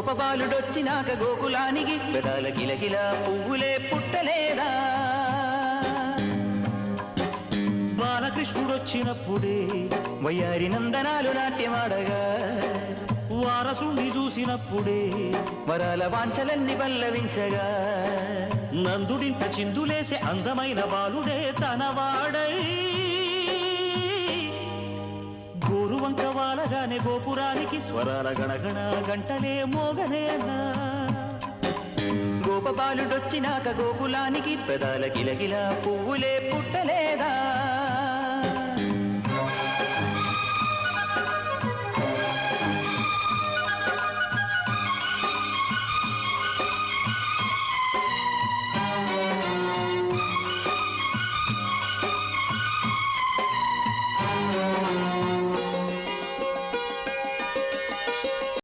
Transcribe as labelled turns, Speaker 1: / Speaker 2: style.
Speaker 1: గోపబాలుడొచ్చినాక గోకులానికి పెదాల కిలకిల పువ్వులే పుట్టలేదా బాలకృష్ణుడొచ్చినప్పుడే వయ్యారి నందనాలు నాట్యమాడగా వారసుని చూసినప్పుడే వరాల వాంఛలన్నీ పల్లవించగా నందుడింట చిందులేసే అందమైన బాలుడే తనవాడై గోరువంక వాలగానే గోపురానికి స్వరాల గణగణ గంటలే మోగనేనా గోపబాలుడొచ్చినాక గోకులానికి పెదాల గిలగిల పువ్వులే పుట్టలేదా